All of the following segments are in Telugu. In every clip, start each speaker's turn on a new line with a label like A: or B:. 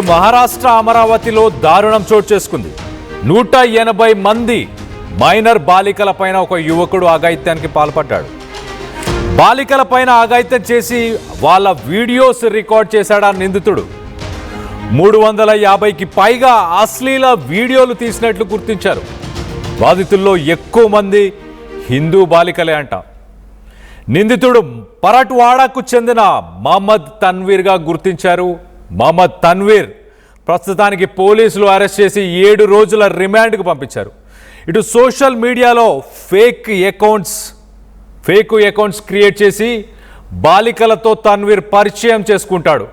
A: మహారాష్ట్ర అమరావతిలో దారుణం చోటు చేసుకుంది. 180 మంది మైనర్ బాలికలపైన ఒక యువకుడు అఘాయిత్యానికి పాల్పడ్డాడు. బాలికలపైన అఘాయిత్యం చేసి వాళ్ళ వీడియోస్ రికార్డ్ చేశాడు ఆ నిందితుడు. 350కి పైగా అశ్లీల వీడియోలు తీసినట్లు గుర్తించారు. బాధితుల్లో ఎక్కువ మంది హిందూ బాలికలే అంట. నిందితుడు పరట్వాడాకు చెందిన మహమ్మద్ తన్వీర్గా గుర్తించారు. మహమ్మద్ తన్వీర్ ప్రస్తుతానికి పోలీసులు అరెస్ట్ చేసి 7 రోజుల రిమాండ్కు పంపించారు. ఇటు సోషల్ మీడియాలో ఫేక్ అకౌంట్స్ క్రియేట్ చేసి బాలికలతో తన్వీర్ పరిచయం చేసుకుంటాడు.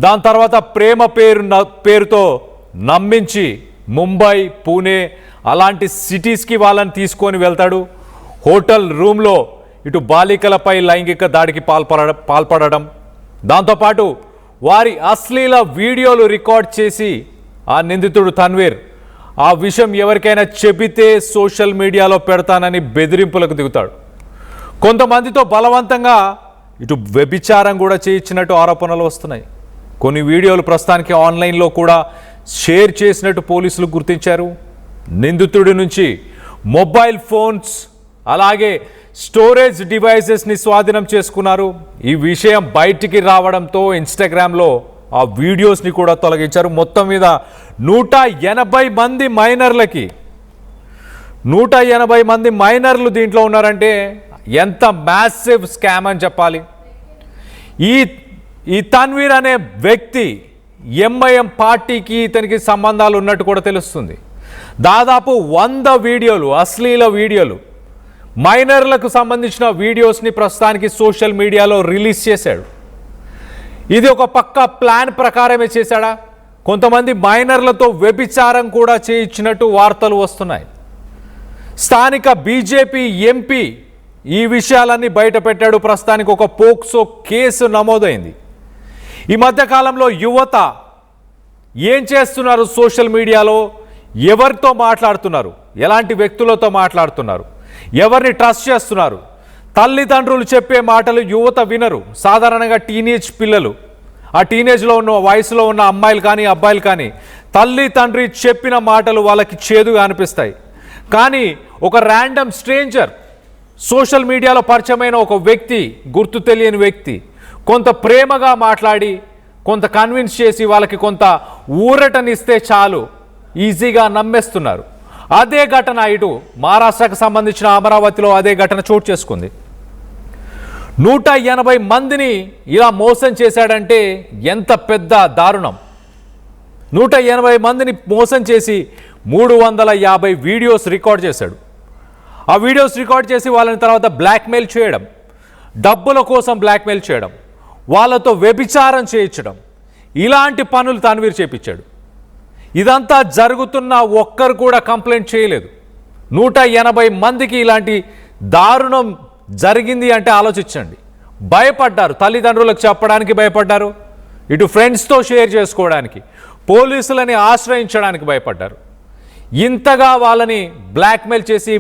A: దాని తర్వాత ప్రేమ పేరుతో నమ్మించి ముంబై, పూణే అలాంటి సిటీస్కి వాళ్ళని తీసుకొని వెళ్తాడు. హోటల్ రూమ్లో ఇటు బాలికలపై లైంగిక దాడికి పాల్పడడం, దాంతోపాటు వారి అశ్లీల వీడియోలు రికార్డ్ చేసి ఆ నిందితుడు తన్వీర్ ఆ విషయం ఎవరికైనా చెబితే సోషల్ మీడియాలో పెడతానని బెదిరింపులకు దిగుతాడు. కొంతమందితో బలవంతంగా ఇటు వ్యభిచారం కూడా చేయించినట్టు ఆరోపణలు వస్తున్నాయి. కొన్ని వీడియోలు ప్రస్తుతానికి ఆన్లైన్లో కూడా షేర్ చేసినట్టు పోలీసులు గుర్తించారు. నిందితుడి నుంచి మొబైల్ ఫోన్స్ అలాగే స్టోరేజ్ డివైసెస్ని స్వాధీనం చేసుకున్నారు. ఈ విషయం బయటికి రావడంతో ఇన్స్టాగ్రామ్లో ఆ వీడియోస్ని కూడా తొలగించారు. మొత్తం మీద 180 మంది మైనర్లకి 180 మంది మైనర్లు దీంట్లో ఉన్నారంటే ఎంత మ్యాసివ్ స్కామ్ అని చెప్పాలి. ఈ తన్వీర్ అనే వ్యక్తి ఎంఐఎం పార్టీకి ఇతనికి సంబంధాలు ఉన్నట్టు కూడా తెలుస్తుంది. దాదాపు 100 వీడియోలు, అశ్లీల వీడియోలు, మైనర్లకు సంబంధించిన వీడియోస్ని ప్రస్తుతానికి సోషల్ మీడియాలో రిలీజ్ చేశాడు. ఇది ఒక పక్కా ప్లాన్ ప్రకారమే చేశాడా? కొంతమంది మైనర్లతో వ్యభిచారం కూడా చేయించినట్టు వార్తలు వస్తున్నాయి. స్థానిక బీజేపీ ఎంపీ ఈ విషయాలన్నీ బయటపెట్టాడు. ప్రస్తుతానికి ఒక పోక్సో కేసు నమోదైంది. ఈ మధ్యకాలంలో యువత ఏం చేస్తున్నారు? సోషల్ మీడియాలో ఎవరితో మాట్లాడుతున్నారు, ఎలాంటి వ్యక్తులతో మాట్లాడుతున్నారు, ఎవరిని ట్రస్ట్ చేస్తున్నారు? తల్లిదండ్రులు చెప్పే మాటలు యువత వినరు. సాధారణంగా టీనేజ్ పిల్లలు, ఆ టీనేజ్లో ఉన్న వయసులో ఉన్న అమ్మాయిలు కానీ అబ్బాయిలు కానీ తల్లి తండ్రి చెప్పిన మాటలు వాళ్ళకి చేదుగా అనిపిస్తాయి. కానీ ఒక ర్యాండమ్ స్ట్రేంజర్, సోషల్ మీడియాలో పరిచయమైన ఒక వ్యక్తి, గుర్తు తెలియని వ్యక్తి కొంత ప్రేమగా మాట్లాడి కొంత కన్విన్స్ చేసి వాళ్ళకి కొంత ఊరటనిస్తే చాలు ఈజీగా నమ్మేస్తున్నారు. అదే ఘటన ఇటు మహారాష్ట్రకు సంబంధించిన అమరావతిలో అదే ఘటన చోటు చేసుకుంది. 180 మందిని ఇలా మోసం చేశాడంటే ఎంత పెద్ద దారుణం. 180 మందిని మోసం చేసి 350 వీడియోస్ రికార్డ్ చేశాడు. ఆ వీడియోస్ రికార్డ్ చేసి వాళ్ళని తర్వాత బ్లాక్మెయిల్ చేయడం, డబ్బుల కోసం బ్లాక్మెయిల్ చేయడం, వాళ్ళతో వ్యభిచారం చేయించడం, ఇలాంటి పనులు తన్వీర్ చేపించాడు. ఇదంతా జరుగుతున్న ఒక్కరు కూడా కంప్లైంట్ చేయలేదు. 180 మందికి ఇలాంటి దారుణం జరిగింది అంటే ఆలోచించండి. భయపడ్డారు, తల్లిదండ్రులకు చెప్పడానికి భయపడ్డారు, ఇటు ఫ్రెండ్స్తో షేర్ చేసుకోవడానికి, పోలీసులని ఆశ్రయించడానికి భయపడ్డారు. ఇంతగా వాళ్ళని బ్లాక్మెయిల్ చేసి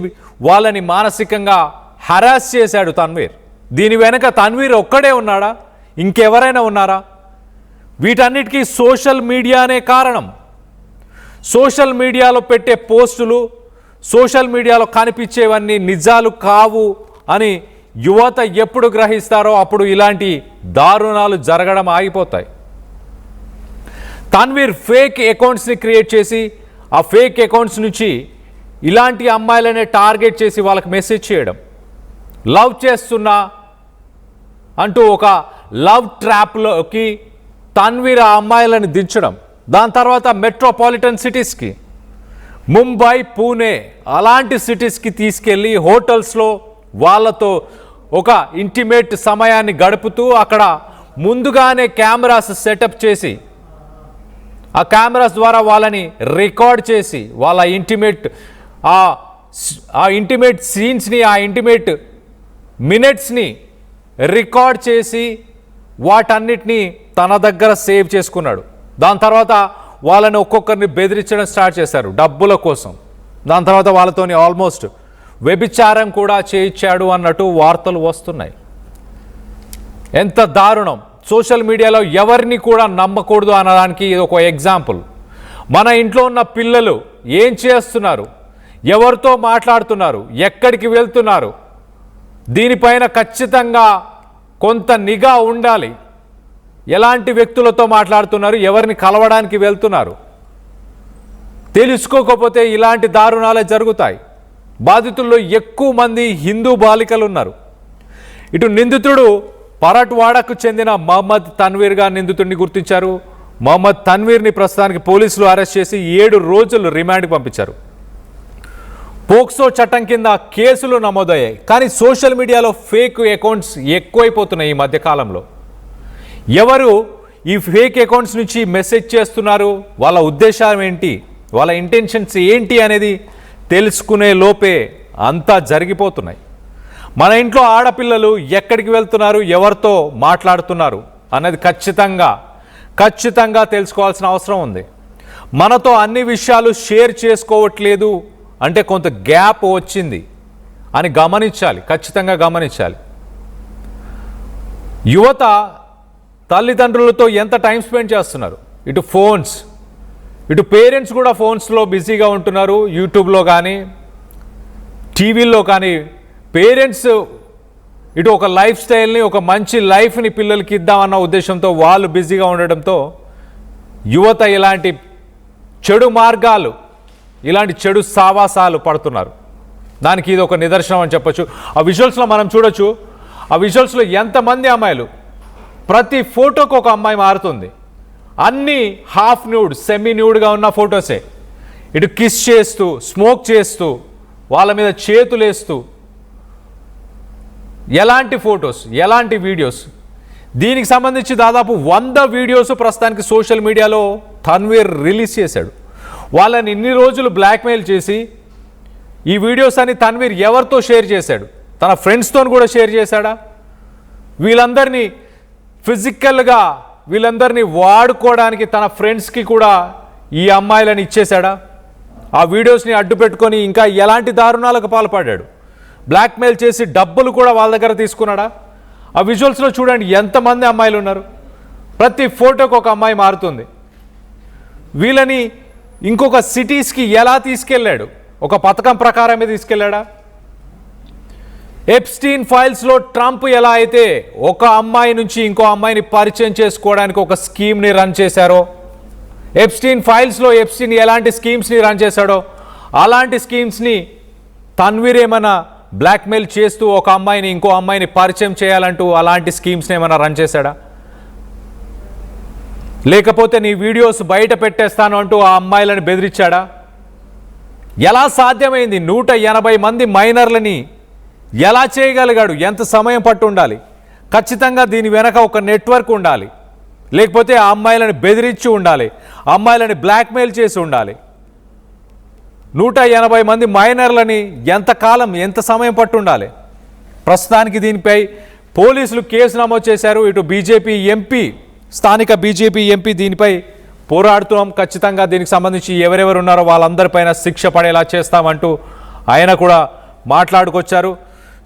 A: వాళ్ళని మానసికంగా హరాస్ చేశాడు తన్వీర్. దీని వెనక తన్వీర్ ఒక్కడే ఉన్నాడా? ఇంకెవరైనా ఉన్నారా? వీటన్నిటికీ సోషల్ మీడియానే కారణం. సోషల్ మీడియాలో పెట్టే పోస్టులు, సోషల్ మీడియాలో కనిపించేవన్నీ నిజాలు కావు అని యువత ఎప్పుడు గ్రహిస్తారో అప్పుడు ఇలాంటి దారుణాలు జరగడం ఆగిపోతాయి. తన్వీర్ ఫేక్ అకౌంట్స్ని క్రియేట్ చేసి ఆ ఫేక్ అకౌంట్స్ నుంచి ఇలాంటి అమ్మాయిలనే టార్గెట్ చేసి వాళ్ళకి మెసేజ్ చేయడం, లవ్ చేస్తున్నా అంటూ ఒక లవ్ ట్రాప్లోకి తన్వీర్ ఆ అమ్మాయిలను దించడం, దాని తర్వాత మెట్రోపాలిటన్ సిటీస్కి, ముంబై, పూణే అలాంటి సిటీస్కి తీసుకెళ్ళి హోటల్స్లో వాళ్ళతో ఒక ఇంటిమేట్ సమయాన్ని గడుపుతూ అక్కడ ముందుగానే కెమెరాస్ సెటప్ చేసి ఆ కెమెరాస్ ద్వారా వాళ్ళని రికార్డ్ చేసి వాళ్ళ ఇంటిమేట్ సీన్స్ని, ఆ ఇంటిమేట్ మినిట్స్ని రికార్డ్ చేసి వాటన్నిటినీ తన దగ్గర సేవ్ చేసుకున్నాడు. దాని తర్వాత వాళ్ళని ఒక్కొక్కరిని బెదిరించడం స్టార్ట్ చేశారు డబ్బుల కోసం. దాని తర్వాత వాళ్ళతోని ఆల్మోస్ట్ వ్యభిచారం కూడా చేయించాడు అన్నట్టు వార్తలు వస్తున్నాయి. ఎంత దారుణం. సోషల్ మీడియాలో ఎవరిని కూడా నమ్మకూడదు అనడానికి ఇది ఒక ఎగ్జాంపుల్. మన ఇంట్లో ఉన్న పిల్లలు ఏం చేస్తున్నారు, ఎవరితో మాట్లాడుతున్నారు, ఎక్కడికి వెళ్తున్నారు, దీనిపైన ఖచ్చితంగా కొంత నిఘా ఉండాలి. ఎలాంటి వ్యక్తులతో మాట్లాడుతున్నారు, ఎవరిని కలవడానికి వెళ్తున్నారు తెలుసుకోకపోతే ఇలాంటి దారుణాలే జరుగుతాయి. బాధితుల్లో ఎక్కువ మంది హిందూ బాలికలు ఉన్నారు. ఇటు నిందితుడు పరట్వాడకు చెందిన మహమ్మద్ తన్వీర్గా నిందితుడిని గుర్తించారు. మహమ్మద్ తన్వీర్ని ప్రస్తుతానికి పోలీసులు అరెస్ట్ చేసి 7 రోజులు రిమాండ్కి పంపించారు. పోక్సో చట్టం కింద కేసులు నమోదయ్యాయి. కానీ సోషల్ మీడియాలో ఫేక్ అకౌంట్స్ ఎక్కువైపోతున్నాయి ఈ మధ్యకాలంలో. ఎవరు ఈ ఫేక్ అకౌంట్స్ నుంచి మెసేజ్ చేస్తున్నారు, వాళ్ళ ఉద్దేశం ఏంటి, వాళ్ళ ఇంటెన్షన్స్ ఏంటి అనేది తెలుసుకునే లోపే అంతా జరిగిపోతున్నాయి. మన ఇంట్లో ఆడపిల్లలు ఎక్కడికి వెళ్తున్నారు, ఎవరితో మాట్లాడుతున్నారు అన్నది ఖచ్చితంగా తెలుసుకోవాల్సిన అవసరం ఉంది. మనతో అన్ని విషయాలు షేర్ చేసుకోవట్లేదు అంటే కొంత గ్యాప్ వచ్చింది అని గమనించాలి, ఖచ్చితంగా గమనించాలి. యువత తల్లిదండ్రులతో ఎంత టైం స్పెండ్ చేస్తున్నారు, ఇటు ఫోన్స్, ఇటు పేరెంట్స్ కూడా ఫోన్స్లో బిజీగా ఉంటున్నారు. యూట్యూబ్లో కానీ టీవీల్లో కానీ పేరెంట్స్ ఇటు ఒక లైఫ్ స్టైల్ని, ఒక మంచి లైఫ్ని పిల్లలకి ఇద్దామన్న ఉద్దేశంతో వాళ్ళు బిజీగా ఉండడంతో యువత ఇలాంటి చెడు మార్గాలు, ఇలాంటి చెడు సావాసాలు పడుతున్నారు. దానికి ఇది ఒక నిదర్శనం అని చెప్పొచ్చు. ఆ విజువల్స్లో మనం చూడొచ్చు. ఆ విజువల్స్లో ఎంతమంది అమ్మాయిలు, ప్రతి ఫోటోకు ఒక అమ్మాయి మారుతుంది. అన్నీ హాఫ్ న్యూడ్, సెమీ న్యూడ్గా ఉన్న ఫొటోసే. ఇటు కిస్ చేస్తూ, స్మోక్ చేస్తూ, వాళ్ళ మీద చేతులేస్తూ, ఎలాంటి ఫొటోస్, ఎలాంటి వీడియోస్. దీనికి సంబంధించి దాదాపు 100 వీడియోస్ ప్రస్తుతానికి సోషల్ మీడియాలో తన్వీర్ రిలీజ్ చేశాడు. వాళ్ళని ఇన్ని రోజులు బ్లాక్మెయిల్ చేసి ఈ వీడియోస్ అని తన్వీర్ ఎవరితో షేర్ చేశాడు, తన ఫ్రెండ్స్తో కూడా షేర్ చేశాడా, వీళ్ళందరినీ ఫిజికల్గా వీళ్ళందరినీ వాడుకోవడానికి తన ఫ్రెండ్స్కి కూడా ఈ అమ్మాయిలను ఇచ్చేశాడా, ఆ వీడియోస్ని అడ్డు పెట్టుకొని ఇంకా ఎలాంటి దారుణాలకు పాల్పడ్డాడు, బ్లాక్మెయిల్ చేసి డబ్బులు కూడా వాళ్ళ దగ్గర తీసుకున్నాడా. ఆ విజువల్స్లో చూడండి ఎంతమంది అమ్మాయిలు ఉన్నారు, ప్రతి ఫోటోకి ఒక అమ్మాయి మారుతుంది. వీళ్ళని ఇంకొక సిటీస్కి ఎలా తీసుకెళ్ళాడు, ఒక పథకం ప్రకారమే తీసుకెళ్ళాడా. ఎప్స్టీన్ ఫైల్స్లో ట్రంప్ ఎలా అయితే ఒక అమ్మాయి నుంచి ఇంకో అమ్మాయిని పరిచయం చేసుకోవడానికి ఒక స్కీమ్ని రన్ చేశారో, ఎప్స్టీన్ ఫైల్స్లో ఎప్స్టీన్ ఎలాంటి స్కీమ్స్ని రన్ చేశాడో అలాంటి స్కీమ్స్ని తన్వీర్ ఏమైనా బ్లాక్మెయిల్ చేస్తూ ఒక అమ్మాయిని ఇంకో అమ్మాయిని పరిచయం చేయాలంటూ అలాంటి స్కీమ్స్ని ఏమైనా రన్ చేశాడా, లేకపోతే నీ వీడియోస్ బయట పెట్టేస్తాను అంటూ ఆ అమ్మాయిలను బెదిరించాడా. ఎలా సాధ్యమైంది 180 మంది మైనర్లని ఎలా చేయగలిగాడు, ఎంత సమయం పట్టు ఉండాలి. ఖచ్చితంగా దీని వెనక ఒక నెట్వర్క్ ఉండాలి, లేకపోతే ఆ అమ్మాయిలను బెదిరించి ఉండాలి, అమ్మాయిలని బ్లాక్మెయిల్ చేసి ఉండాలి. 180 మంది మైనర్లని ఎంతకాలం, ఎంత సమయం పట్టు ఉండాలి. ప్రస్తుతానికి దీనిపై పోలీసులు కేసు నమోదు చేశారు. ఇటు బీజేపీ ఎంపీ, స్థానిక బీజేపీ ఎంపీ దీనిపై పోరాడుతున్నాం, ఖచ్చితంగా దీనికి సంబంధించి ఎవరెవరు ఉన్నారో వాళ్ళందరిపైన శిక్ష పడేలా చేస్తామంటూ ఆయన కూడా మాట్లాడుకొచ్చారు.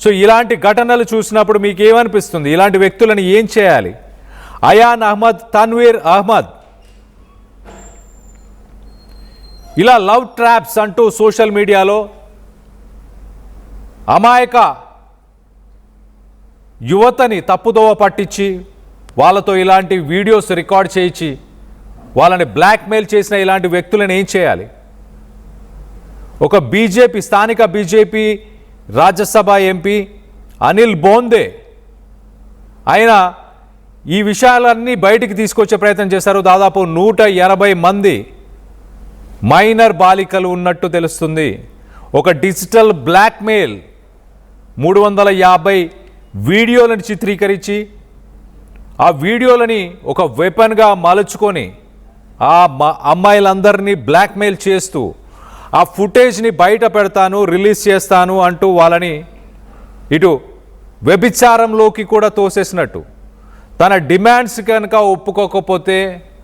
A: సో ఇలాంటి ఘటనలు చూసినప్పుడు మీకు ఏమనిపిస్తుంది, ఇలాంటి వ్యక్తులను ఏం చేయాలి. అయాన్ అహ్మద్, తన్వీర్ అహ్మద్ ఇలా లవ్ ట్రాప్స్ అంటూ సోషల్ మీడియాలో అమాయక యువతని తప్పుదోవ పట్టించి వాళ్ళతో ఇలాంటి వీడియోస్ రికార్డ్ చేయించి వాళ్ళని బ్లాక్మెయిల్ చేసిన ఇలాంటి వ్యక్తులను ఏం చేయాలి. ఒక బీజేపీ, స్థానిక బీజేపీ రాజ్యసభ ఎంపీ అనిల్ బోందే ఆయన ఈ విషయాలన్నీ బయటికి తీసుకొచ్చే ప్రయత్నం చేశారు. దాదాపు 180 మంది మైనర్ బాలికలు ఉన్నట్టు తెలుస్తుంది. ఒక డిజిటల్ బ్లాక్మెయిల్ 350 వీడియోలను చిత్రీకరించి ఆ వీడియోలని ఒక వెపన్గా మలుచుకొని ఆ అమ్మాయిలందరినీ బ్లాక్మెయిల్ చేస్తూ ఆ ఫుటేజ్ని బయట పెడతాను, రిలీజ్ చేస్తాను అంటూ వాళ్ళని ఇటు వ్యభిచారంలోకి కూడా తోసేసినట్టు, తన డిమాండ్స్ కనుక ఒప్పుకోకపోతే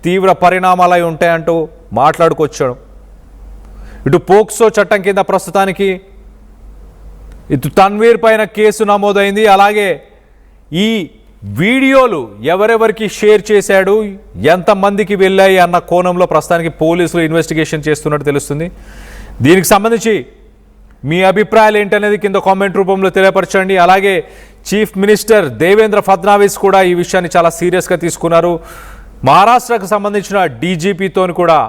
A: తీవ్ర పరిణామాలు అయి ఉంటాయంటూ మాట్లాడుకొచ్చాడు. ఇటు పోక్సో చట్టం కింద ప్రస్తుతానికి ఇటు తన్వీర్ పైన కేసు నమోదైంది. అలాగే ఈ వీడియోలు ఎవరెవరికి షేర్ చేశాడు, ఎంతమందికి వెళ్ళాయి అన్న కోణంలో ప్రస్తుతానికి పోలీసులు ఇన్వెస్టిగేషన్ చేస్తున్నట్టు తెలుస్తుంది. దీనికి సంబంధించి మీ అభిప్రాయాలు ఏంటనేది కింద కామెంట్ రూపంలో తెలియపరచండి. అలాగే చీఫ్ మినిస్టర్ దేవేంద్ర ఫడ్నవీస్ కూడా ఈ విషయాన్ని చాలా సీరియస్గా తీసుకున్నారు. మహారాష్ట్రకు సంబంధించిన డీజీపీతో కూడా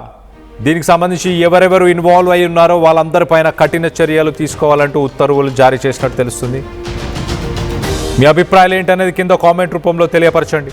A: దీనికి సంబంధించి ఎవరెవరు ఇన్వాల్వ్ అయి ఉన్నారో వాళ్ళందరిపైన కఠిన చర్యలు తీసుకోవాలంటూ ఉత్తర్వులు జారీ చేసినట్టు తెలుస్తుంది. మీ అభిప్రాయాలు ఏంటనేది కింద కామెంట్ రూపంలో తెలియపరచండి.